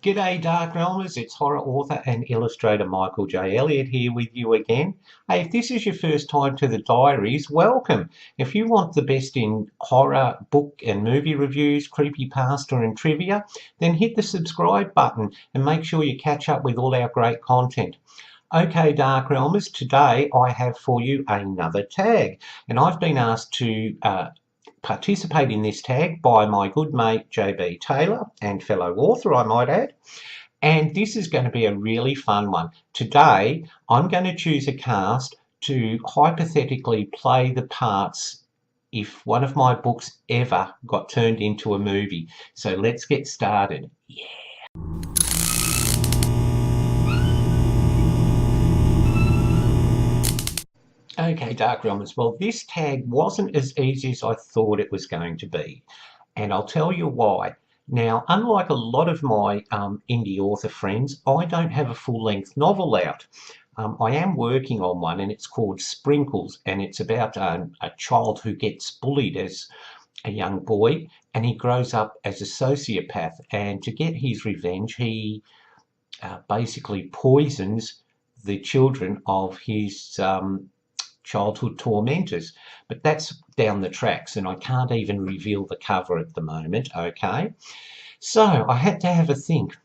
G'day Darkrealmers, it's horror author and illustrator Michael J. Elliott here with you again. Hey, if this is your first time to the Diaries, welcome. If you want the best in horror, book and movie reviews, creepypasta and trivia, then hit the subscribe button and make sure you catch up with all our great content. Okay, Darkrealmers, today I have for you another tag, and I've been asked to participate in this tag by my good mate J.B Taylor and fellow author, I might add. And this is going to be a really fun one. Today, I'm going to choose a cast to hypothetically play the parts if one of my books ever got turned into a movie. So let's get started. Yeah. Okay, Darkrealmers, well, this tag wasn't as easy as I thought it was going to be, and I'll tell you why. Now, unlike a lot of my indie author friends, I don't have a full-length novel out. I am working on one, and it's called Sprinkles, and it's about a child who gets bullied as a young boy, and he grows up as a sociopath, and to get his revenge, he basically poisons the children of his childhood tormentors. But that's down the tracks, and I can't even reveal the cover at the moment, okay? So I had to have a think,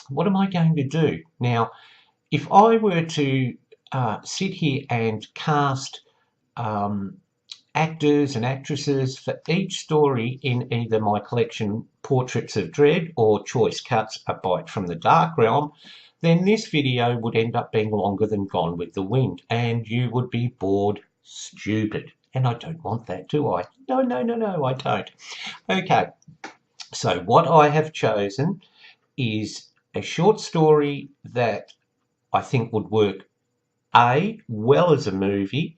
what am I going to do? Now, if I were to sit here and cast actors and actresses for each story in either my collection Portraits of Dread or Choice Cuts, A Bite from the Dark Realm, then this video would end up being longer than Gone with the Wind, and you would be bored stupid. And I don't want that, do I? No, I don't. Okay, so what I have chosen is a short story that I think would work, well as a movie.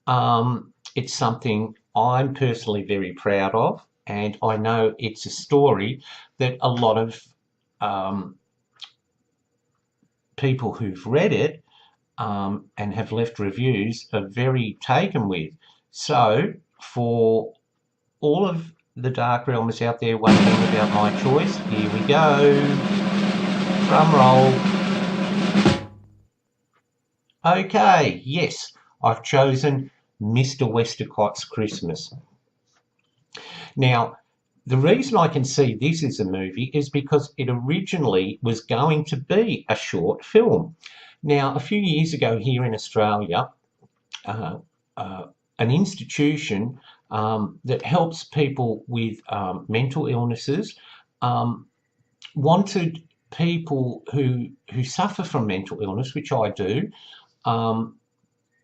It's something I'm personally very proud of, and I know it's a story that a lot of people who've read it and have left reviews are very taken with. So for all of the Darkrealmers out there wondering about my choice, here we go. Drum roll. Okay, yes, I've chosen Mr. Westacott's Christmas. Now, the reason I can see this as a movie is because it originally was going to be a short film. Now, a few years ago here in Australia, an institution that helps people with mental illnesses wanted people who suffer from mental illness, which I do,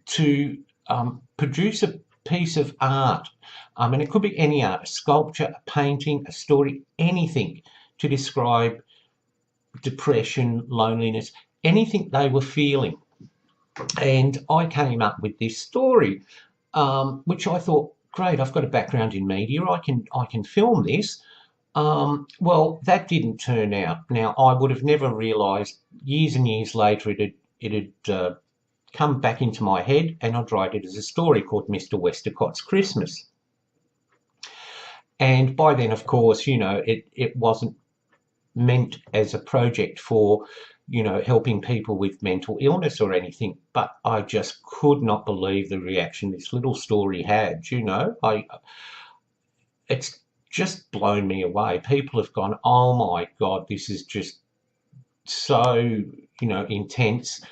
to produce a piece of art, and it could be any art, a sculpture, a painting, a story, anything to describe depression, loneliness, anything they were feeling. And I came up with this story, which I thought, great, I've got a background in media, I can film this. Well, that didn't turn out. Now, I would have never realised years and years later it had come back into my head, and I'd write it as a story called Mr. Westacott's Christmas. And by then, of course, it wasn't meant as a project for, helping people with mental illness or anything, but I just could not believe the reaction this little story had. It's just blown me away. People have gone, oh my God, this is just so, intense,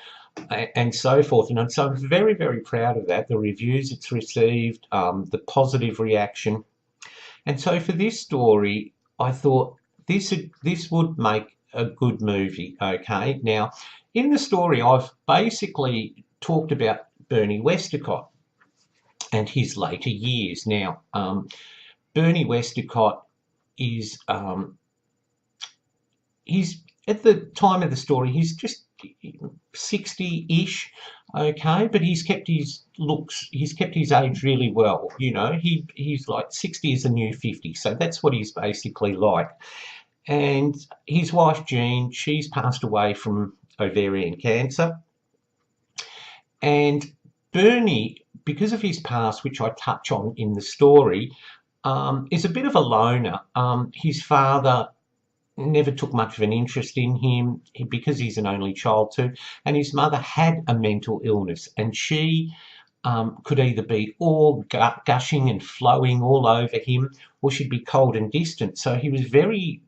and so forth. And so I'm very, very proud of that, the reviews it's received, the positive reaction. And so for this story, I thought this would make a good movie, okay? Now, in the story, I've basically talked about Bernie Westacott and his later years. Now, Bernie Westacott is, he's, at the time of the story, he's just 60-ish, okay, but he's kept his looks, he's kept his age really well. He's like 60 is the new 50, so that's what he's basically like. And his wife Jean, she's passed away from ovarian cancer, and Bernie, because of his past, which I touch on in the story, is a bit of a loner. His father never took much of an interest in him because he's an only child too. And his mother had a mental illness, and she could either be all gushing and flowing all over him, or she'd be cold and distant. So he was very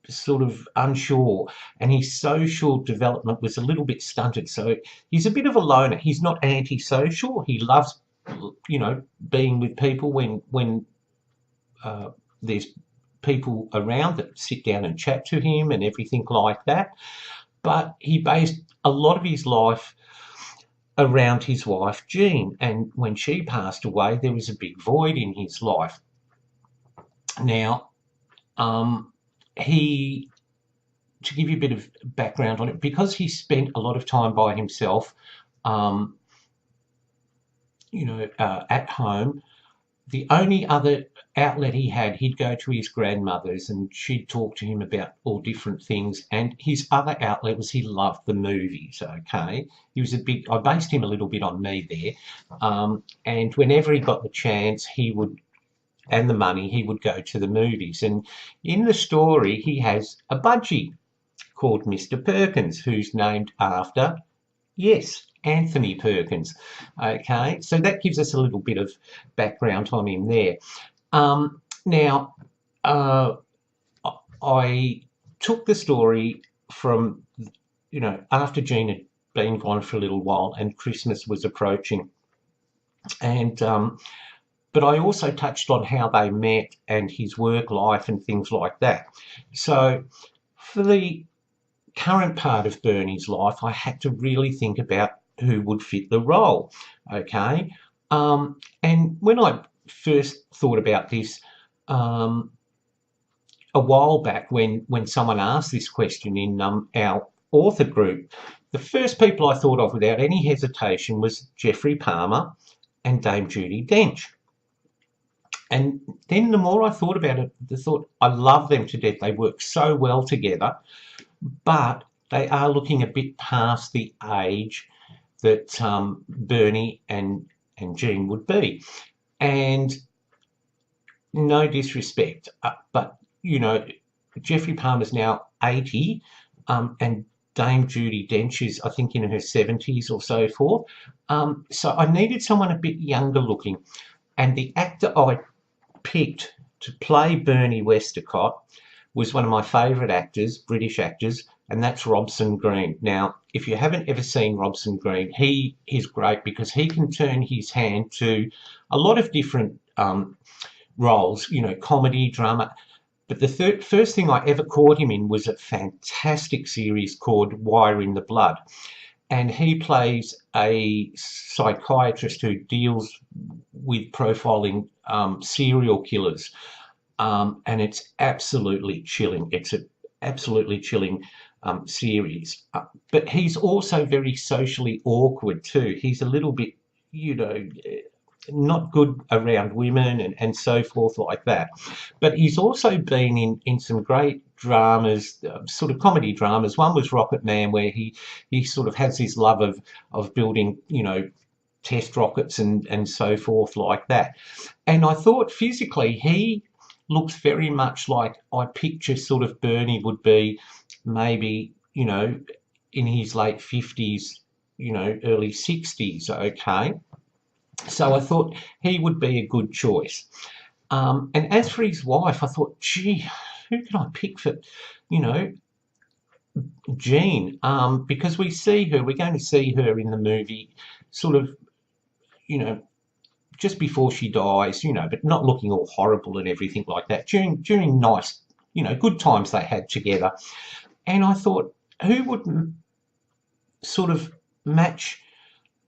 sort of unsure, and his social development was a little bit stunted. So he's a bit of a loner. He's not antisocial. He loves, being with people when there's people around that sit down and chat to him and everything like that. But he based a lot of his life around his wife Jean, and when she passed away, there was a big void in his life. Now, he, to give you a bit of background on it, because he spent a lot of time by himself, at home, the only other outlet he had, he'd go to his grandmother's and she'd talk to him about all different things. And his other outlet was he loved the movies, okay? He was I based him a little bit on me there. And whenever he got the chance, and the money, he would go to the movies. And in the story, he has a budgie called Mr. Perkins, who's named after, yes, Anthony Perkins. Okay, so that gives us a little bit of background on him there. Now, I took the story from, after Jean had been gone for a little while and Christmas was approaching. And but I also touched on how they met and his work life and things like that. So for the current part of Bernie's life, I had to really think about who would fit the role, okay? And when I first thought about this a while back, when someone asked this question in our author group, the first people I thought of without any hesitation was Geoffrey Palmer and Dame Judi Dench. And then the more I thought about it, I love them to death. They work so well together, but they are looking a bit past the age that Bernie and Jean would be. And no disrespect, but, Geoffrey Palmer's now 80, and Dame Judi Dench is, I think, in her 70s or so forth. So I needed someone a bit younger looking. And the actor I picked to play Bernie Westacott was one of my favourite actors, British actors, and that's Robson Green. Now, if you haven't ever seen Robson Green, he is great because he can turn his hand to a lot of different roles, comedy, drama. But the first thing I ever caught him in was a fantastic series called Wire in the Blood. And he plays a psychiatrist who deals with profiling serial killers. And it's absolutely chilling. It's an absolutely chilling series. But he's also very socially awkward too. He's a little bit, not good around women and so forth like that. But he's also been in some great dramas, sort of comedy dramas. One was Rocket Man, where he sort of has this love of building, test rockets and so forth like that. And I thought physically he looks very much like I picture sort of Bernie would be, maybe, in his late 50s, early 60s, okay? So I thought he would be a good choice. And as for his wife, I thought, gee, who can I pick for, Jean? Because we're going to see her in the movie sort of, just before she dies, but not looking all horrible and everything like that. During nice, good times they had together. And I thought, who would sort of match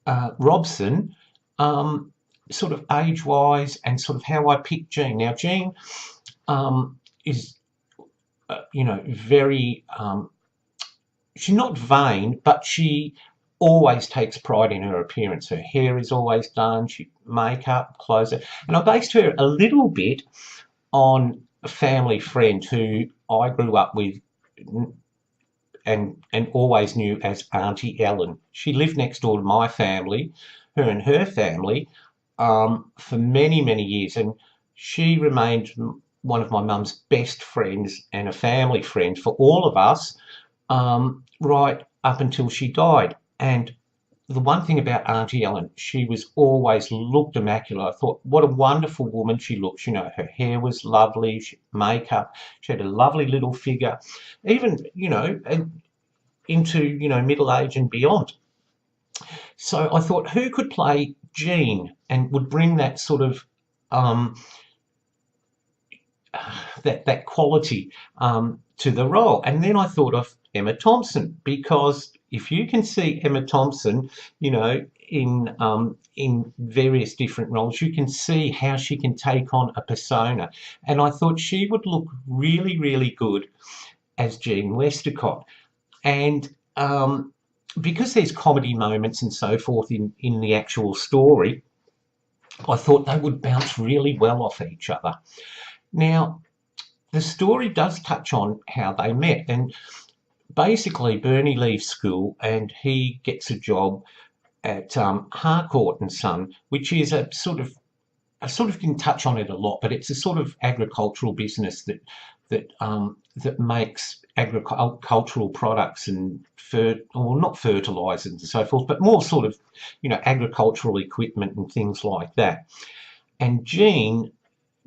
Robson, sort of age-wise, and sort of how I picked Jean. Now, Jean is, very, she's not vain, but she always takes pride in her appearance. Her hair is always done, makeup, clothes. And I based her a little bit on a family friend who I grew up with and always knew as Auntie Ellen. She lived next door to my family, her and her family, for many, many years. And she remained one of my mum's best friends and a family friend for all of us, right up until she died. And the one thing about Auntie Ellen, she was always looked immaculate. I thought, what a wonderful woman she looked. You know, her hair was lovely, makeup, she had a lovely little figure, even, you know, into, you know, middle age and beyond. So I thought, who could play Jean and would bring that sort of um, that quality to the role? And then I thought of Emma Thompson, because if you can see Emma Thompson, you know, in various different roles, you can see how she can take on a persona. And I thought she would look really, really good as Jean Westacott. And because there's comedy moments and so forth in the actual story, I thought they would bounce really well off each other. Now, the story does touch on how they met, and basically Bernie leaves school and he gets a job at Harcourt and Son, which is a sort of, I sort of didn't touch on it a lot, but it's a sort of agricultural business that makes agricultural products and not fertilizers and so forth, but more sort of, you know, agricultural equipment and things like that. And Jean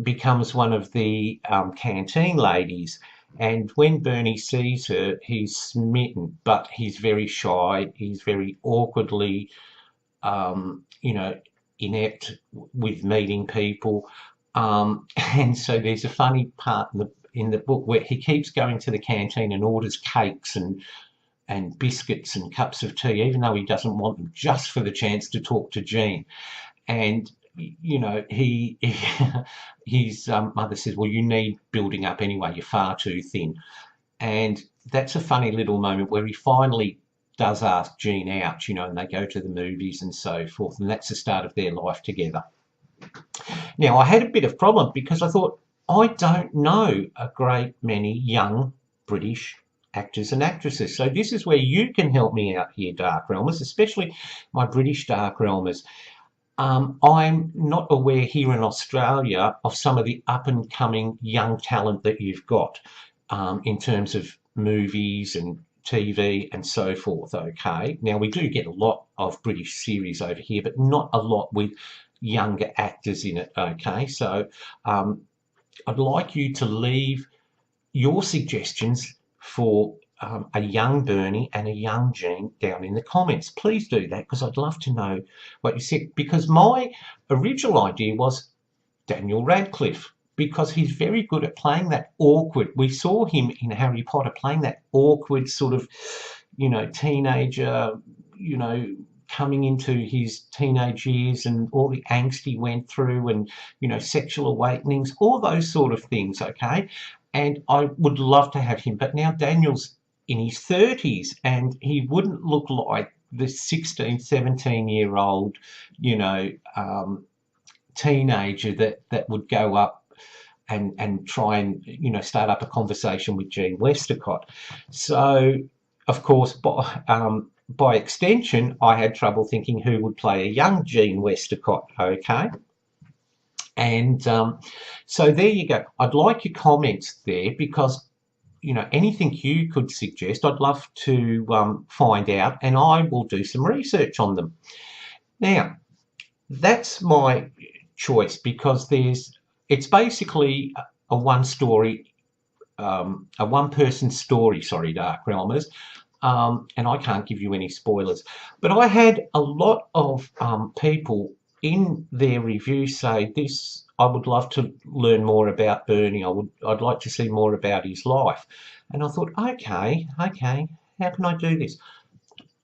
becomes one of the canteen ladies, and when Bernie sees her, he's smitten, but he's very shy. He's very awkwardly, you know, inept with meeting people. And so there's a funny part in the book where he keeps going to the canteen and orders cakes and biscuits and cups of tea, even though he doesn't want them, just for the chance to talk to Jean. And you know, his mother says, well, you need building up anyway, you're far too thin. And that's a funny little moment where he finally does ask Jean out, you know, and they go to the movies and so forth, and that's the start of their life together. Now, I had a bit of problem because I thought, I don't know a great many young British actors and actresses. So this is where you can help me out here, Dark Realmers, especially my British Dark Realmers. I'm not aware here in Australia of some of the up-and-coming young talent that you've got in terms of movies and TV and so forth, okay? Now, we do get a lot of British series over here, but not a lot with younger actors in it, okay? So I'd like you to leave your suggestions for a young Bernie and a young Jean down in the comments. Please do that, because I'd love to know what you said, because my original idea was Daniel Radcliffe, because he's very good at playing that awkward. We saw him in Harry Potter playing that awkward sort of, you know, teenager, you know, coming into his teenage years and all the angst he went through and, you know, sexual awakenings, all those sort of things, okay? And I would love to have him. But now Daniel's in his 30s and he wouldn't look like the 16, 17-year-old, you know, teenager that would go up and try and, you know, start up a conversation with Jean Westacott. So, of course, by extension, I had trouble thinking who would play a young Jean Westacott, okay? And so there you go. I'd like your comments there, because, you know, anything you could suggest, I'd love to find out, and I will do some research on them. Now, that's my choice, because it's basically a one-story, a one-person story, sorry, Dark Realmers, and I can't give you any spoilers. But I had a lot of people in their review say this, I would love to learn more about Bernie. I'd like to see more about his life. And I thought, okay, how can I do this?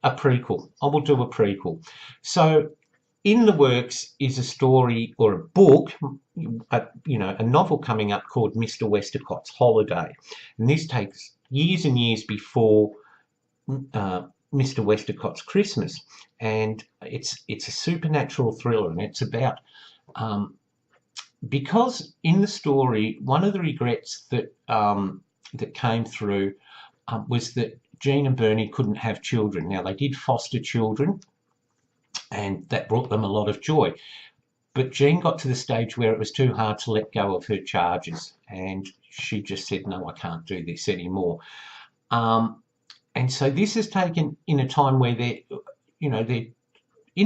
A prequel. I will do a prequel. So in the works is a story or a book, you know, a novel coming up called Mr. Westacott's Holiday. And this takes years and years before Mr. Westacott's Christmas. And it's a supernatural thriller, and it's about because in the story, one of the regrets that that came through was that Jean and Bernie couldn't have children. Now, they did foster children, and that brought them a lot of joy. But Jean got to the stage where it was too hard to let go of her charges, and she just said, no, I can't do this anymore. And so this is taken in a time where they're in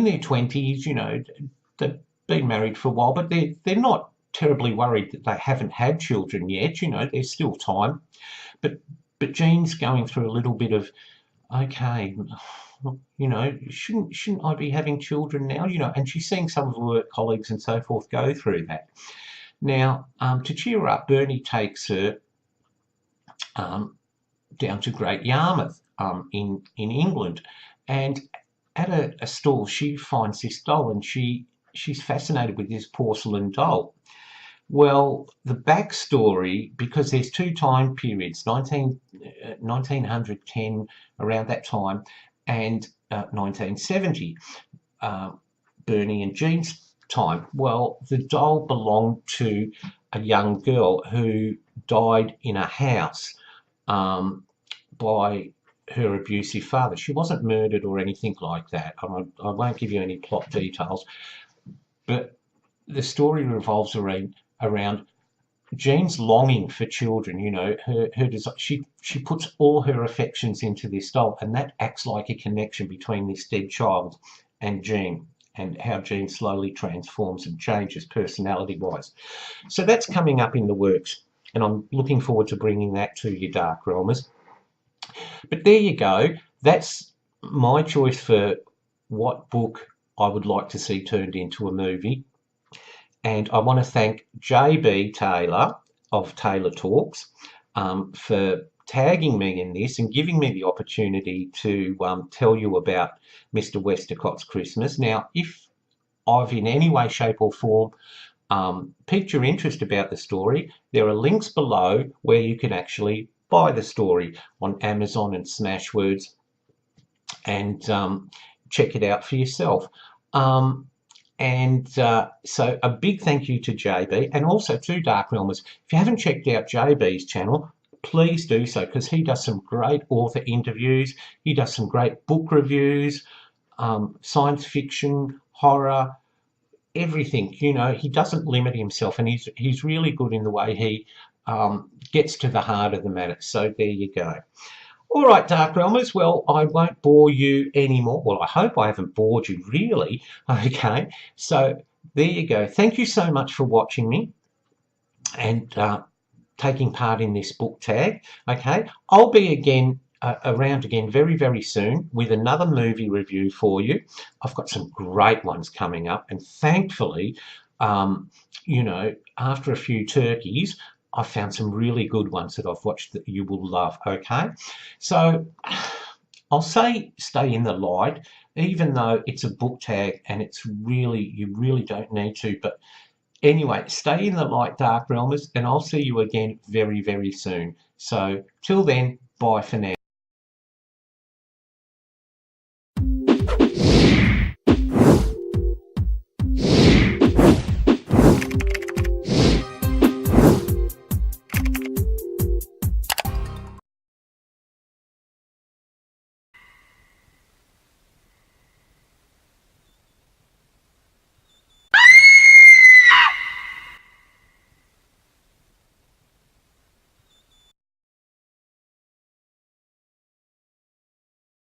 their 20s, they've been married for a while, but they're not terribly worried that they haven't had children yet. There's still time. But Jean's going through a little bit of, okay, shouldn't I be having children now? And she's seeing some of her work colleagues and so forth go through that. Now, to cheer her up, Bernie takes her down to Great Yarmouth in England, and at a stall she finds this doll, and she's fascinated with this porcelain doll. Well, the backstory, because there's two time periods, 1910, around that time, and 1970, Bernie and Jean's time. Well, the doll belonged to a young girl who died in a house by her abusive father. She wasn't murdered or anything like that. I won't give you any plot details, but the story revolves around Jean's longing for children. Her desire. She puts all her affections into this doll, and that acts like a connection between this dead child and Jean, and how Jean slowly transforms and changes personality-wise. So that's coming up in the works, and I'm looking forward to bringing that to you, Dark Realmers. But there you go. That's my choice for what book I would like to see turned into a movie. And I want to thank J.B. Taylor of Taylor Talks for tagging me in this and giving me the opportunity to tell you about Mr. Westacott's Christmas. Now, if I've in any way, shape or form piqued your interest about the story, there are links below where you can actually buy the story on Amazon and Smashwords and check it out for yourself. So a big thank you to JB, and also to Dark Realmers. If you haven't checked out JB's channel, please do so, because he does some great author interviews. He does some great book reviews, science fiction, horror, everything. He doesn't limit himself, and he's really good in the way he gets to the heart of the matter. So there you go. All right, Dark Realmers, well, I won't bore you anymore. Well, I hope I haven't bored you, really. Okay, so there you go. Thank you so much for watching me and taking part in this book tag. Okay, I'll be around again very, very soon with another movie review for you. I've got some great ones coming up, and thankfully, after a few turkeys, I found some really good ones that I've watched that you will love, okay? So I'll say stay in the light, even though it's a book tag and you really don't need to. But anyway, stay in the light, Dark Realmers, and I'll see you again very, very soon. So till then, bye for now.